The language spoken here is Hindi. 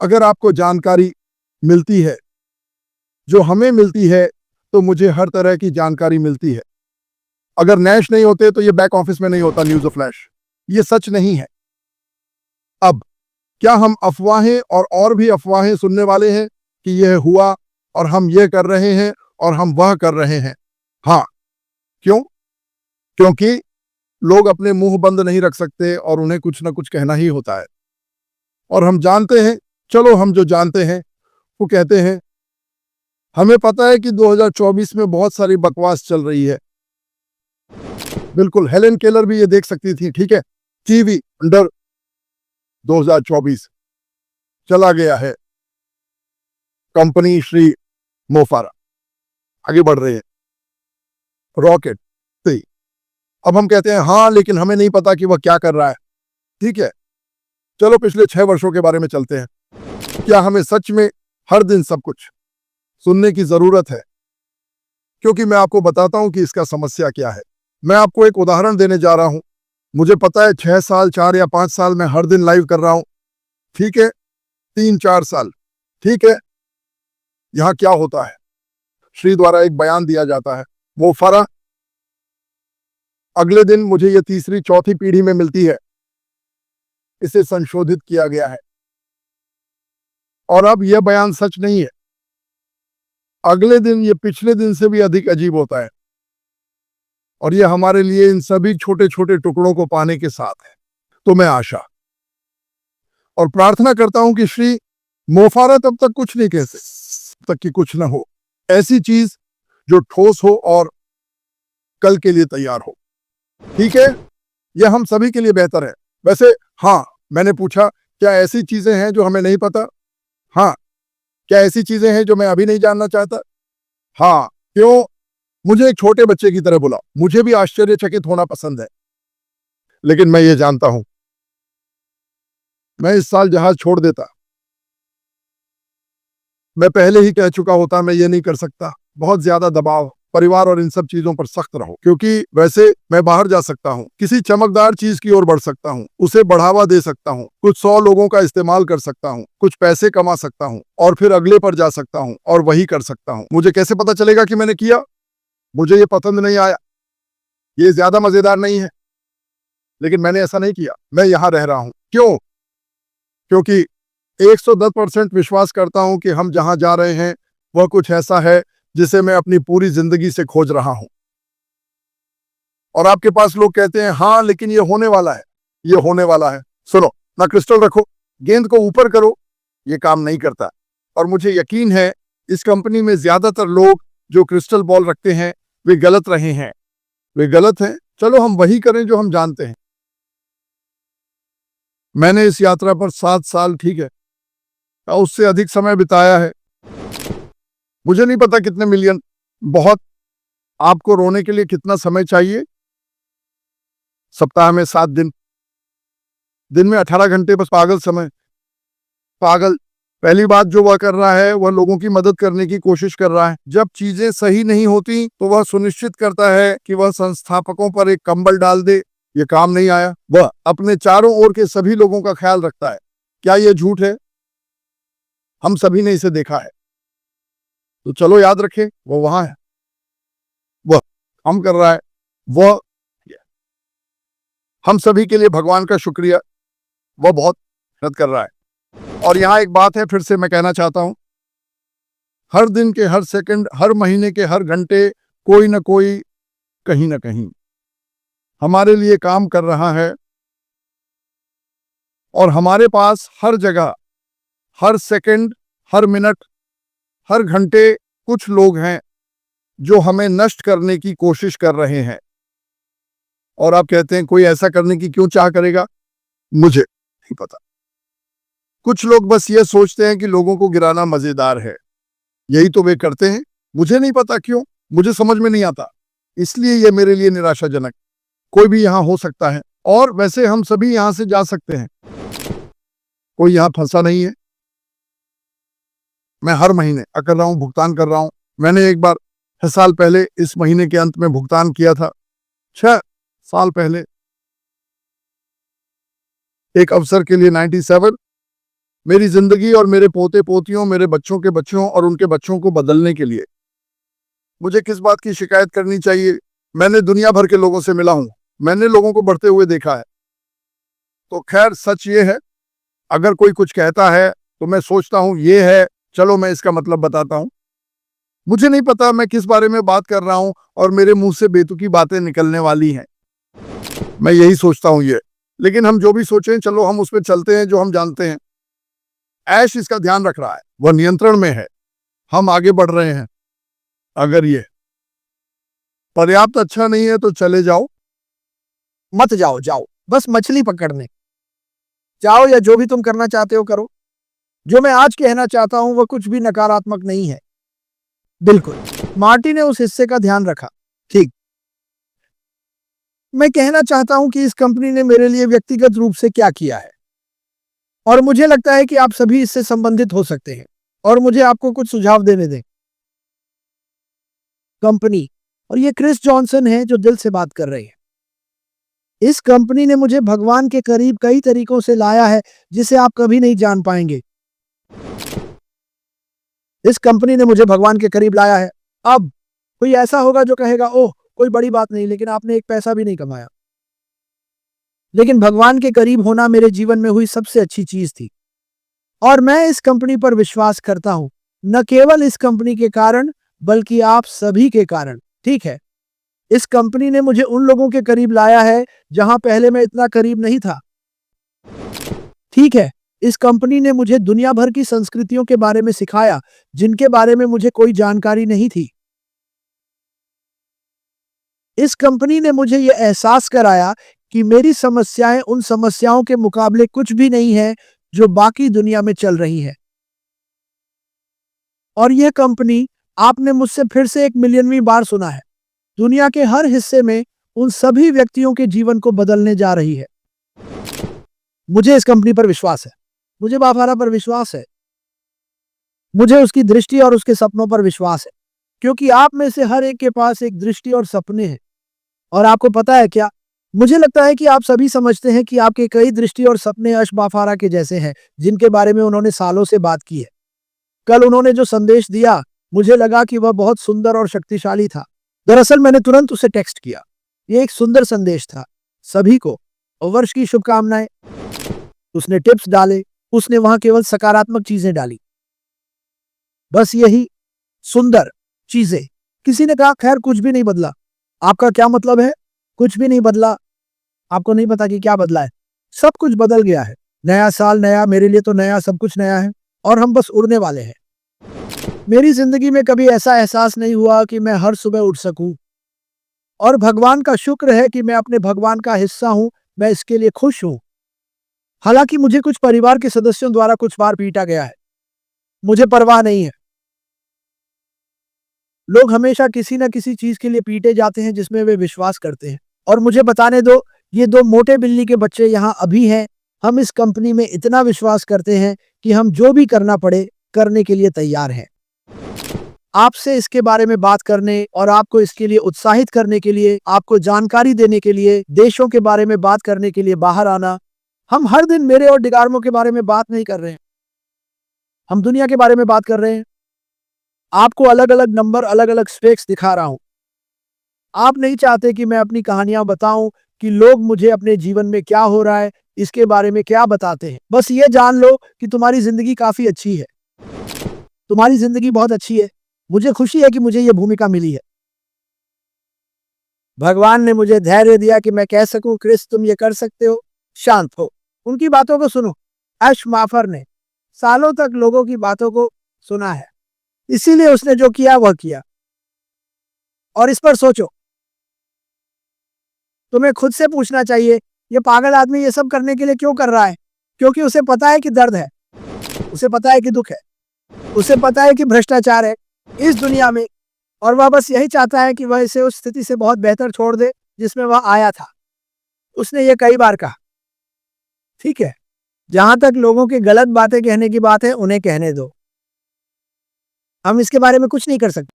अगर आपको जानकारी मिलती है जो हमें मिलती है, तो मुझे हर तरह की जानकारी मिलती है। अगर नैश नहीं होते तो ये बैक ऑफिस में नहीं होता न्यूज़ फ्लैश। ये सच नहीं है। अब क्या हम अफवाहें और भी अफवाहें सुनने वाले हैं कि यह हुआ और हम ये कर रहे हैं और हम वह कर रहे हैं? हाँ। क्यों? क्योंकि लोग अपने मुंह बंद नहीं रख सकते और उन्हें कुछ ना कुछ कहना ही होता है। और हम जानते हैं, चलो हम जो जानते हैं वो कहते हैं। हमें पता है कि 2024 में बहुत सारी बकवास चल रही है। बिल्कुल, हेलेन केलर भी ये देख सकती थी। ठीक है, टीवी अंडर 2024 चला गया है। कंपनी श्री मोफारा आगे बढ़ रहे हैं, रॉकेट से। अब हम कहते हैं हाँ, लेकिन हमें नहीं पता कि वह क्या कर रहा है। ठीक है, चलो पिछले 6 वर्षों के बारे में चलते हैं। क्या हमें सच में हर दिन सब कुछ सुनने की जरूरत है? क्योंकि मैं आपको बताता हूं कि इसका समस्या क्या है। मैं आपको एक उदाहरण देने जा रहा हूं। मुझे पता है 6 साल, 4 या 5 साल मैं हर दिन लाइव कर रहा हूं। ठीक है, 3-4 साल। ठीक है, यहां क्या होता है? श्री द्वारा एक बयान दिया जाता है, वो फरा अगले दिन मुझे ये तीसरी चौथी पीढ़ी में मिलती है। इसे संशोधित किया गया है और अब यह बयान सच नहीं है। अगले दिन ये पिछले दिन से भी अधिक अजीब होता है और ये हमारे लिए इन सभी छोटे छोटे टुकड़ों को पाने के साथ है। तो मैं आशा और प्रार्थना करता हूं कि श्री मोफारा तब तक कुछ नहीं कहते तक कि कुछ ना हो, ऐसी चीज जो ठोस हो और कल के लिए तैयार हो। ठीक है, यह हम सभी के लिए बेहतर है। वैसे हाँ, मैंने पूछा क्या ऐसी चीजें हैं जो हमें नहीं पता? हाँ। क्या ऐसी चीजें हैं जो मैं अभी नहीं जानना चाहता? हाँ। क्यों? मुझे एक छोटे बच्चे की तरह बुलाओ। मुझे भी आश्चर्यचकित होना पसंद है, लेकिन मैं ये जानता हूं, मैं इस साल जहाज छोड़ देता। मैं पहले ही कह चुका होता मैं ये नहीं कर सकता। बहुत ज्यादा दबाव, परिवार और इन सब चीजों पर सख्त रहो, क्योंकि वैसे मैं बाहर जा सकता हूँ, किसी चमकदार चीज की ओर बढ़ सकता हूँ, उसे बढ़ावा दे सकता हूँ, कुछ 100 लोगों का इस्तेमाल कर सकता हूँ, कुछ पैसे कमा सकता हूँ और फिर अगले पर जा सकता हूँ और वही कर सकता हूँ। मुझे कैसे पता चलेगा कि मैंने किया? मुझे ये पसंद नहीं आया, ये ज्यादा मजेदार नहीं है, लेकिन मैंने ऐसा नहीं किया। मैं यहां रह रहा हूं। क्यों? क्योंकि 110% विश्वास करता हूं कि हम जहां जा रहे हैं वह कुछ ऐसा है जिसे मैं अपनी पूरी जिंदगी से खोज रहा हूं। और आपके पास लोग कहते हैं हाँ, लेकिन ये होने वाला है, ये होने वाला है। सुनो ना, क्रिस्टल रखो, गेंद को ऊपर करो, ये काम नहीं करता। और मुझे यकीन है इस कंपनी में ज्यादातर लोग जो क्रिस्टल बॉल रखते हैं वे गलत रहे हैं, वे गलत हैं। चलो हम वही करें जो हम जानते हैं। मैंने इस यात्रा पर 7 साल, ठीक है, उससे अधिक समय बिताया है। मुझे नहीं पता कितने मिलियन, बहुत। आपको रोने के लिए कितना समय चाहिए? सप्ताह में 7 दिन, दिन में 18 घंटे, बस पागल समय। पागल। पहली बात जो वह कर रहा है वह लोगों की मदद करने की कोशिश कर रहा है। जब चीजें सही नहीं होती तो वह सुनिश्चित करता है कि वह संस्थापकों पर एक कंबल डाल दे। ये काम नहीं आया। वह अपने चारों ओर के सभी लोगों का ख्याल रखता है। क्या यह झूठ है? हम सभी ने इसे देखा है। तो चलो याद रखें, वो वहां है, वह काम कर रहा है, वह हम सभी के लिए भगवान का शुक्रिया, वह बहुत मदद कर रहा है। और यहां एक बात है, फिर से मैं कहना चाहता हूं, हर दिन के हर सेकंड, हर महीने के हर घंटे कोई ना कोई कहीं ना कहीं हमारे लिए काम कर रहा है। और हमारे पास हर जगह, हर सेकंड, हर मिनट, हर घंटे कुछ लोग हैं जो हमें नष्ट करने की कोशिश कर रहे हैं। और आप कहते हैं कोई ऐसा करने की क्यों चाह करेगा? मुझे नहीं पता। कुछ लोग बस ये सोचते हैं कि लोगों को गिराना मजेदार है, यही तो वे करते हैं। मुझे नहीं पता क्यों, मुझे समझ में नहीं आता, इसलिए यह मेरे लिए निराशाजनक। कोई भी यहां हो सकता है और वैसे हम सभी यहां से जा सकते हैं, कोई यहां फंसा नहीं है। मैं हर महीने कर रहा हूं, भुगतान कर रहा हूं। मैंने एक बार 6 साल पहले इस महीने के अंत में भुगतान किया था। 6 साल पहले एक अवसर के लिए 97 मेरी जिंदगी और मेरे पोते पोतियों, मेरे बच्चों के बच्चों और उनके बच्चों को बदलने के लिए। मुझे किस बात की शिकायत करनी चाहिए? मैंने दुनिया भर के लोगों से मिला हूं, मैंने लोगों को बढ़ते हुए देखा है। तो खैर सच ये है, अगर कोई कुछ कहता है तो मैं सोचता हूं ये है, चलो मैं इसका मतलब बताता हूं। मुझे नहीं पता मैं किस बारे में बात कर रहा हूं और मेरे मुंह से बेतुकी बातें निकलने वाली हैं। मैं यही सोचता हूं ये, लेकिन हम जो भी सोचें, चलो हम उस पर चलते हैं जो हम जानते हैं। ऐश इसका ध्यान रख रहा है, वह नियंत्रण में है, हम आगे बढ़ रहे हैं। अगर ये पर्याप्त अच्छा नहीं है तो चले जाओ। मत जाओ, जाओ बस मछली पकड़ने जाओ, या जो भी तुम करना चाहते हो करो। जो मैं आज कहना चाहता हूं वह कुछ भी नकारात्मक नहीं है। बिल्कुल, मार्टी ने उस हिस्से का ध्यान रखा। ठीक, मैं कहना चाहता हूं कि इस कंपनी ने मेरे लिए व्यक्तिगत रूप से क्या किया है, और मुझे लगता है कि आप सभी इससे संबंधित हो सकते हैं, और मुझे आपको कुछ सुझाव देने दें। कंपनी, और ये क्रिस जॉनसन है जो दिल से बात कर रहे हैं। इस कंपनी ने मुझे भगवान के करीब कई तरीकों से लाया है जिसे आप कभी नहीं जान पाएंगे। इस कंपनी ने मुझे भगवान के करीब लाया है। अब कोई ऐसा होगा जो कहेगा, ओह कोई बड़ी बात नहीं, लेकिन आपने एक पैसा भी नहीं कमाया। लेकिन भगवान के करीब होना मेरे जीवन में हुई सबसे अच्छी चीज थी, और मैं इस कंपनी पर विश्वास करता हूं, न केवल इस कंपनी के कारण बल्कि आप सभी के कारण। ठीक है, इस कंपनी ने मुझे उन लोगों के करीब लाया है जहां पहले मैं इतना करीब नहीं था। ठीक है, इस कंपनी ने मुझे दुनिया भर की संस्कृतियों के बारे में सिखाया जिनके बारे में मुझे कोई जानकारी नहीं थी। इस कंपनी ने मुझे यह एहसास कराया कि मेरी समस्याएं उन समस्याओं के मुकाबले कुछ भी नहीं है जो बाकी दुनिया में चल रही है। और यह कंपनी, आपने मुझसे फिर से 1 मिलियनवीं बार सुना है, दुनिया के हर हिस्से में उन सभी व्यक्तियों के जीवन को बदलने जा रही है। मुझे इस कंपनी पर विश्वास है, मुझे बाफारा पर विश्वास है, मुझे उसकी दृष्टि और उसके सपनों पर विश्वास है, क्योंकि आप में से हर एक के पास एक दृष्टि और सपने हैं। और आपको पता है क्या, मुझे लगता है कि आप सभी समझते हैं कि आपके कई दृष्टि और सपने अश बाफारा के जैसे हैं जिनके बारे में उन्होंने सालों से बात की है। कल उन्होंने जो संदेश दिया, मुझे लगा कि वह बहुत सुंदर और शक्तिशाली था। दरअसल मैंने तुरंत उसे टेक्स्ट किया। यह एक सुंदर संदेश था। सभी को वर्ष की शुभकामनाएं। उसने टिप्स डाले, उसने वहां केवल सकारात्मक चीजें डाली, बस यही सुंदर चीजें। किसी ने कहा, खैर कुछ भी नहीं बदला। आपका क्या मतलब है? कुछ भी नहीं बदला? आपको नहीं पता कि क्या बदला है? सब कुछ बदल गया है। नया साल नया, मेरे लिए तो नया, सब कुछ नया है, और हम बस उड़ने वाले हैं। मेरी जिंदगी में कभी ऐसा एहसास नहीं हुआ कि मैं हर सुबह उठ सकूं, और भगवान का शुक्र है कि मैं अपने भगवान का हिस्सा हूं। मैं इसके लिए खुश हूं। हालांकि मुझे कुछ परिवार के सदस्यों द्वारा कुछ बार पीटा गया है, मुझे परवाह नहीं है। लोग हमेशा किसी न किसी चीज के लिए पीटे जाते हैं जिसमें वे विश्वास करते हैं। और मुझे बताने दो, ये 2 मोटे बिल्ली के बच्चे यहाँ अभी हैं। हम इस कंपनी में इतना विश्वास करते हैं कि हम जो भी करना पड़े करने के लिए तैयार हैं। आपसे इसके बारे में बात करने और आपको इसके लिए उत्साहित करने के लिए, आपको जानकारी देने के लिए, देशों के बारे में बात करने के लिए बाहर आना। हम हर दिन मेरे और डिगार्मो के बारे में बात नहीं कर रहे हैं, हम दुनिया के बारे में बात कर रहे हैं। आपको अलग अलग नंबर, अलग अलग स्पेक्स दिखा रहा हूं। आप नहीं चाहते कि मैं अपनी कहानियां बताऊं कि लोग मुझे अपने जीवन में क्या हो रहा है इसके बारे में क्या बताते हैं। बस ये जान लो कि तुम्हारी जिंदगी काफी अच्छी है, तुम्हारी जिंदगी बहुत अच्छी है। मुझे खुशी है कि मुझे यह भूमिका मिली है। भगवान ने मुझे धैर्य दिया कि मैं कह सकूं, क्रिस तुम ये कर सकते हो, शांत हो, उनकी बातों को सुनो। ऐश माफर ने सालों तक लोगों की बातों को सुना है, इसीलिए उसने जो किया वह किया। और इस पर सोचो, तुम्हें खुद से पूछना चाहिए, ये पागल आदमी ये सब करने के लिए क्यों कर रहा है? क्योंकि उसे पता है कि दर्द है, उसे पता है कि दुख है, उसे पता है कि भ्रष्टाचार है इस दुनिया में, और वह बस यही चाहता है कि वह इसे उस स्थिति से बहुत बेहतर छोड़ दे जिसमें वह आया था। उसने ये कई बार कहा। ठीक है, जहां तक लोगों की गलत बातें कहने की बात है, उन्हें कहने दो, हम इसके बारे में कुछ नहीं कर सकते।